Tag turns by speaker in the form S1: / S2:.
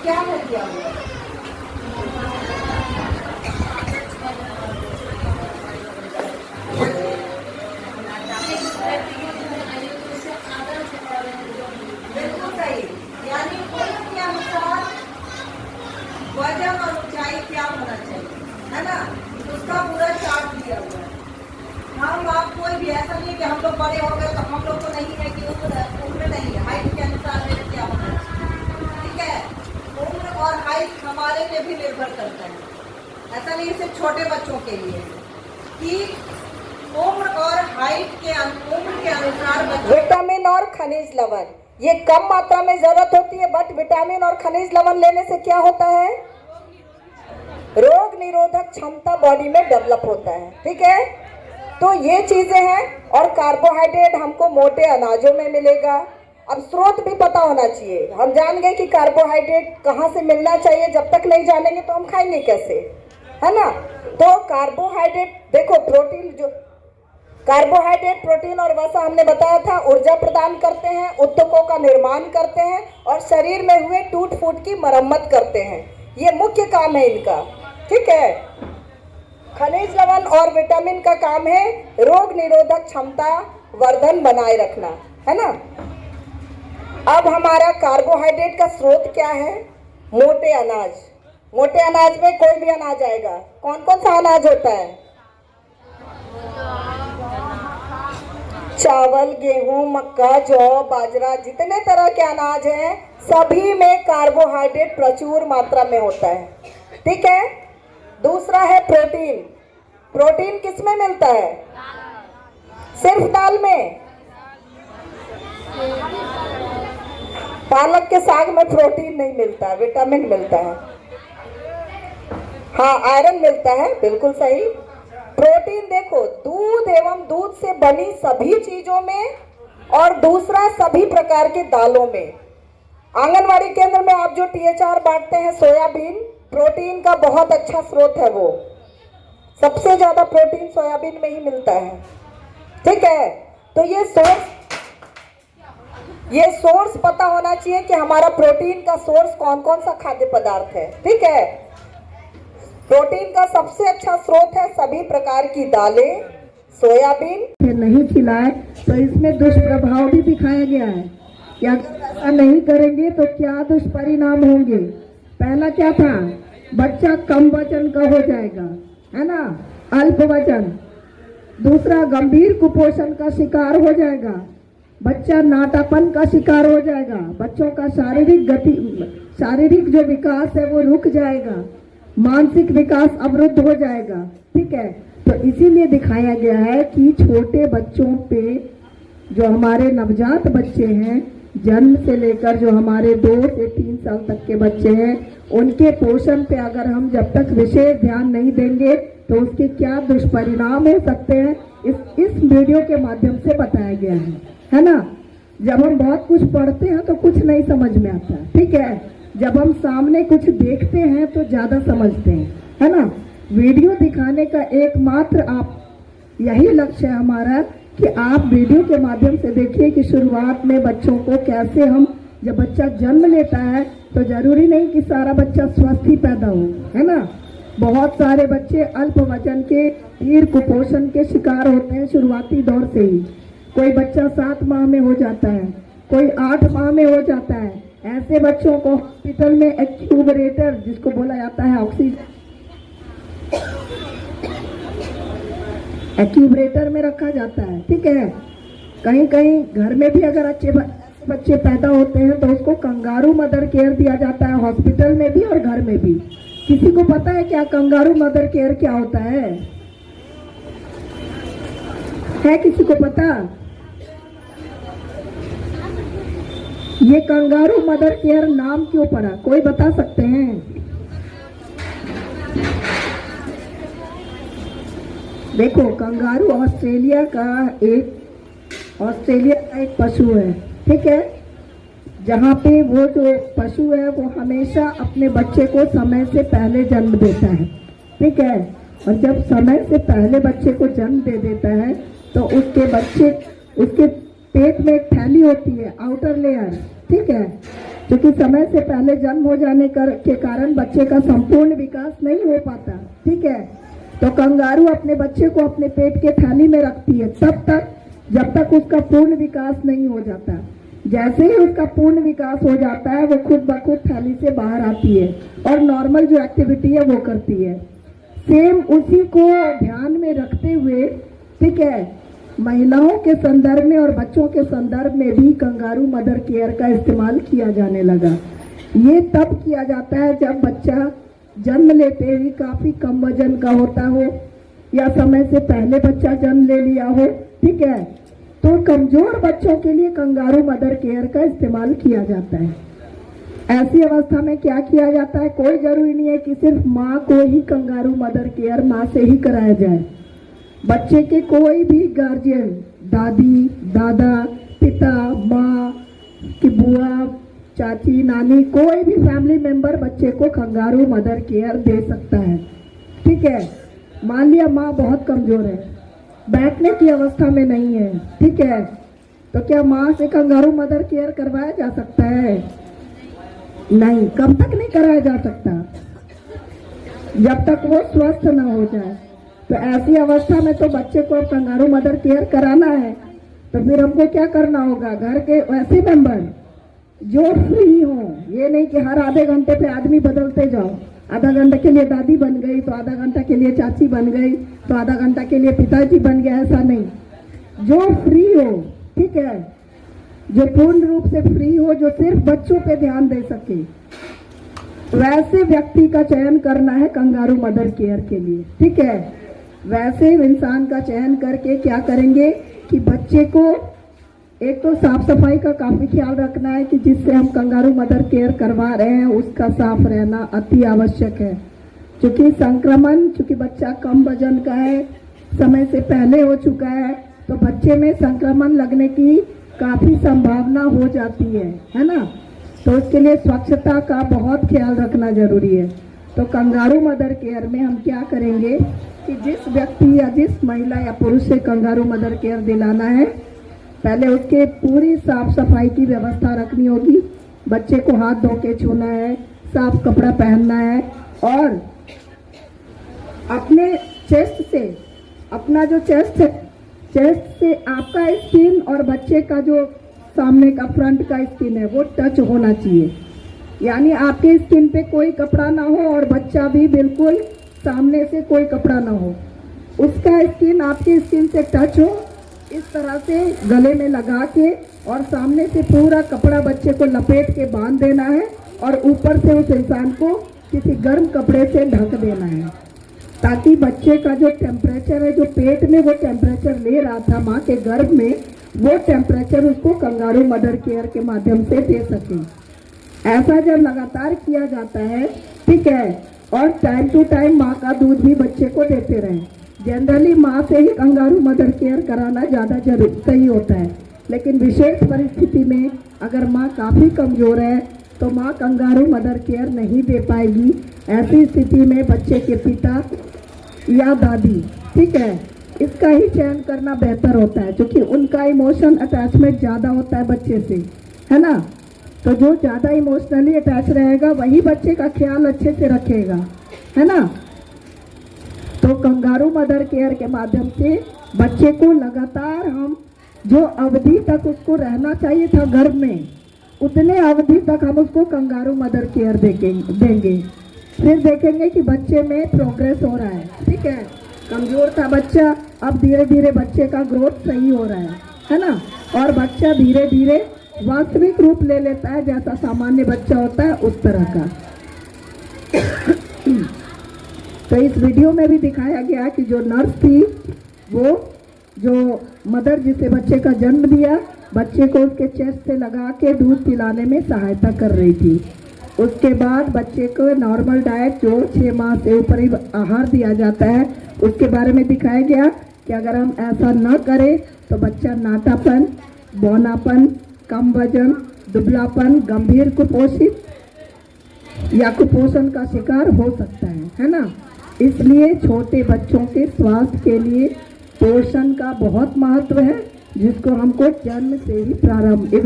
S1: क्या है किया हुआ? बिल्कुल सही। यानी उम्र के अनुसार वजन और ऊंचाई क्या होना चाहिए, है ना? उसका पूरा चार्ट दिया हुआ है। हम आप कोई भी ऐसा नहीं है कि हम लोग बड़े हो गए तो हम लोग को नहीं है कि उम्र नहीं है, हाइट के अनुसार में क्या होना चाहिए, ठीक है? उम्र और हाइट हमारे पे भी निर्भर करता है। ऐसा नहीं सिर्फ छोटे बच्चों के लिए कि उम्र और हाइट के उम्र के अनुसार विटामिन और खनिज लवण ये कम मात्रा में जरूरत होती है, बट विटामिन और खनिज लवण लेने से क्या होता है? रोग निरोधक क्षमता बॉडी में डेवलप होता है, ठीक है? तो ये चीजें हैं। और कार्बोहाइड्रेट हमको मोटे अनाजों में मिलेगा। अब स्रोत भी पता होना चाहिए। हम जान गए कि कार्बोहाइड्रेट कहाँ से मिलना चाहिए, जब तक नहीं जानेंगे तो हम खाएंगे कैसे, है ना? तो कार्बोहाइड्रेट देखो, कार्बोहाइड्रेट प्रोटीन और वसा हमने बताया था, ऊर्जा प्रदान करते हैं, ऊतकों का निर्माण करते हैं और शरीर में हुए टूट फूट की मरम्मत करते हैं। ये मुख्य काम है इनका, ठीक है? खनिज लवण और विटामिन का काम है रोग निरोधक क्षमता वर्धन बनाए रखना, है ना? अब हमारा कार्बोहाइड्रेट का स्रोत क्या है? मोटे अनाज। मोटे अनाज में कोई भी अनाज आएगा। कौन कौन सा अनाज होता है? चावल, गेहूं, मक्का, जौ, बाजरा, जितने तरह के अनाज हैं सभी में कार्बोहाइड्रेट प्रचुर मात्रा में होता है, ठीक है? दूसरा है प्रोटीन। प्रोटीन किस में मिलता है? सिर्फ दाल में? पालक के साग में प्रोटीन नहीं मिलता है, विटामिन मिलता है। हाँ, आयरन मिलता है, बिल्कुल सही। प्रोटीन देखो दूध एवं दूध से बनी सभी चीजों में, और दूसरा सभी प्रकार के दालों में। आंगनवाड़ी केंद्र में आप जो THR बांटते हैं, सोयाबीन प्रोटीन का बहुत अच्छा स्रोत है। वो सबसे ज्यादा प्रोटीन सोयाबीन में ही मिलता है, ठीक है? तो ये सोर्स पता होना चाहिए कि हमारा प्रोटीन का सोर्स कौन कौन सा खाद्य पदार्थ है, ठीक है? प्रोटीन का सबसे अच्छा स्रोत है सभी प्रकार की दालें, सोयाबीन। नहीं खिलाए तो इसमें दुष्प्रभाव भी दिखाया गया है कि अगर ऐसा नहीं करेंगे तो क्या दुष्परिणाम होंगे। पहला क्या था? बच्चा कम वजन का हो जाएगा, है ना? अल्प वजन। दूसरा, गंभीर कुपोषण का शिकार हो जाएगा। बच्चा नाटापन का शिकार हो जाएगा। बच्चों का शारीरिक जो विकास है वो रुक जाएगा। मानसिक विकास अवरुद्ध हो जाएगा, ठीक है? तो इसीलिए दिखाया गया है कि छोटे बच्चों पे, जो हमारे नवजात बच्चे हैं, जन्म से लेकर जो हमारे 2 से 3 साल तक के बच्चे हैं, उनके पोषण पे अगर हम जब तक विशेष ध्यान नहीं देंगे तो उसके क्या दुष्परिणाम हो सकते हैं, इस वीडियो के माध्यम से बताया गया है ना? जब हम बहुत कुछ पढ़ते हैं तो कुछ नहीं समझ में आता, ठीक है? जब हम सामने कुछ देखते हैं तो ज्यादा समझते हैं, है ना? वीडियो दिखाने का एकमात्र यही लक्ष्य है हमारा कि आप वीडियो के माध्यम से देखिए कि शुरुआत में बच्चों को कैसे हम, जब बच्चा जन्म लेता है तो जरूरी नहीं कि सारा बच्चा स्वस्थ ही पैदा हो, है ना? बहुत सारे बच्चे अल्प वजन के, तीव्र कुपोषण के शिकार होते हैं शुरुआती दौर से ही। कोई बच्चा 7 माह में हो जाता है, कोई 8 माह में हो जाता है। ऐसे बच्चों को हॉस्पिटल में एक्यूबरेटर, जिसको बोला जाता है ऑक्सीजन एक्यूबरेटर में रखा जाता है, ठीक है? कहीं कहीं घर में भी अगर अच्छे बच्चे पैदा होते हैं तो उसको कंगारू मदर केयर दिया जाता है, हॉस्पिटल में भी और घर में भी। किसी को पता है क्या कंगारू मदर केयर क्या होता है किसी को पता? ये कंगारू मदर केयर नाम क्यों पड़ा, कोई बता सकते हैं? देखो, कंगारू ऑस्ट्रेलिया का एक पशु है, ठीक है? जहाँ पे वो जो पशु है वो हमेशा अपने बच्चे को समय से पहले जन्म देता है, ठीक है? और जब समय से पहले बच्चे को जन्म दे देता है तो उसके पेट में एक थैली होती है, आउटर लेयर, ठीक है? क्योंकि समय से पहले जन्म हो जाने के कारण बच्चे का संपूर्ण विकास नहीं हो पाता, ठीक है। तो कंगारू अपने बच्चे को अपने पेट के थाली में रखती है तब तक जब तक उसका पूर्ण विकास नहीं हो जाता। जैसे ही उसका पूर्ण विकास हो जाता है वो खुद ब खुद थाली से बाहर आती है और नॉर्मल जो एक्टिविटी है वो करती है। सेम उसी को ध्यान में रखते हुए, ठीक है, महिलाओं के संदर्भ में और बच्चों के संदर्भ में भी कंगारू मदर केयर का इस्तेमाल किया जाने लगा। ये तब किया जाता है जब बच्चा जन्म लेते ही काफी कम वजन का होता हो या समय से पहले बच्चा जन्म ले लिया हो, ठीक है। तो कमजोर बच्चों के लिए कंगारू मदर केयर का इस्तेमाल किया जाता है। ऐसी अवस्था में क्या किया जाता है, कोई जरूरी नहीं है कि सिर्फ माँ को ही कंगारू मदर केयर माँ से ही कराया जाए। बच्चे के कोई भी गार्जियन, दादी, दादा, पिता, माँ की बुआ, चाची, नानी, कोई भी फैमिली मेंबर बच्चे को कंगारू मदर केयर दे सकता है, ठीक है। मान लिया माँ बहुत कमजोर है, बैठने की अवस्था में नहीं है, ठीक है, तो क्या माँ से कंगारू मदर केयर करवाया जा सकता है? नहीं, कब तक नहीं कराया जा सकता, जब तक वो स्वस्थ न हो जाए। तो ऐसी अवस्था में तो बच्चे को कंगारू मदर केयर कराना है, तो फिर हमको क्या करना होगा, घर के ऐसे मेंबर जो फ्री हो, ये नहीं कि हर आधे घंटे पे आदमी बदलते जाओ, आधा घंटा के लिए दादी बन गई तो आधा घंटा के लिए चाची बन गई तो आधा घंटा के लिए पिताजी बन गया, ऐसा नहीं। जो फ्री हो, ठीक है, जो पूर्ण रूप से फ्री हो, जो सिर्फ बच्चों पे ध्यान दे सके, वैसे व्यक्ति का चयन करना है कंगारू मदर केयर के लिए, ठीक है। वैसे इंसान का चयन करके क्या करेंगे कि बच्चे को एक तो साफ सफाई का काफी ख्याल रखना है कि जिससे हम कंगारू मदर केयर करवा रहे हैं उसका साफ रहना अति आवश्यक है। क्योंकि संक्रमण, क्योंकि बच्चा कम वजन का है, समय से पहले हो चुका है, तो बच्चे में संक्रमण लगने की काफी संभावना हो जाती है ना। तो उसके लिए स्वच्छता का बहुत ख्याल रखना जरूरी है। तो कंगारू मदर केयर में हम क्या करेंगे कि जिस व्यक्ति या जिस महिला या पुरुष से कंगारू मदर केयर दिलाना है, पहले उसके पूरी साफ सफाई की व्यवस्था रखनी होगी। बच्चे को हाथ धो के छूना है, साफ कपड़ा पहनना है और अपने चेस्ट से, अपना जो चेस्ट है, चेस्ट से आपका स्किन और बच्चे का जो सामने का फ्रंट का स्किन है वो टच होना चाहिए। यानी आपके स्किन पे कोई कपड़ा ना हो और बच्चा भी बिल्कुल सामने से कोई कपड़ा ना हो, उसका स्किन आपकी स्किन से टच हो, इस तरह से गले में लगा के और सामने से पूरा कपड़ा बच्चे को लपेट के बांध देना है और ऊपर से उस इंसान को किसी गर्म कपड़े से ढक देना है, ताकि बच्चे का जो टेम्परेचर है, जो पेट में वो टेम्परेचर ले रहा था माँ के गर्भ में, वो टेम्परेचर उसको कंगारू मदर केयर के माध्यम से दे सके। ऐसा जब लगातार किया जाता है, ठीक है, और टाइम टू टाइम माँ का दूध भी बच्चे को देते रहें। जनरली माँ से ही कंगारू मदर केयर कराना ज़्यादा सही होता है, लेकिन विशेष परिस्थिति में अगर माँ काफ़ी कमज़ोर है तो माँ कंगारू मदर केयर नहीं दे पाएगी। ऐसी स्थिति में बच्चे के पिता या दादी, ठीक है, इसका ही चयन करना बेहतर होता है, क्योंकि उनका इमोशन अटैचमेंट ज़्यादा होता है बच्चे से, है ना। तो जो ज़्यादा इमोशनली अटैच रहेगा वही बच्चे का ख्याल अच्छे से रखेगा, है ना। तो कंगारू मदर केयर के माध्यम से बच्चे को लगातार हम जो अवधि तक उसको रहना चाहिए था गर्भ में, उतने अवधि तक हम उसको कंगारू मदर केयर देंगे। फिर देखेंगे कि बच्चे में प्रोग्रेस हो रहा है, ठीक है। कमजोर था बच्चा, अब धीरे धीरे बच्चे का ग्रोथ सही हो रहा है ना, और बच्चा धीरे धीरे वास्तविक रूप ले लेता है, जैसा सामान्य बच्चा होता है उस तरह का। तो इस वीडियो में भी दिखाया गया कि जो नर्स थी, वो जो मदर जिसे बच्चे का जन्म दिया, बच्चे को उसके चेस्ट से लगा के दूध पिलाने में सहायता कर रही थी। उसके बाद बच्चे को नॉर्मल डाइट जो 6 माह से ऊपर ही आहार दिया जाता है, उसके बारे में दिखाया गया कि अगर हम ऐसा न करें तो बच्चा नाटापन, बौनापन, कम वजन, दुबलापन, गंभीर कुपोषित या कुपोषण का शिकार हो सकता है ना। इसलिए छोटे बच्चों के स्वास्थ्य के लिए पोषण का बहुत महत्व है, जिसको हमको जन्म से ही प्रारंभ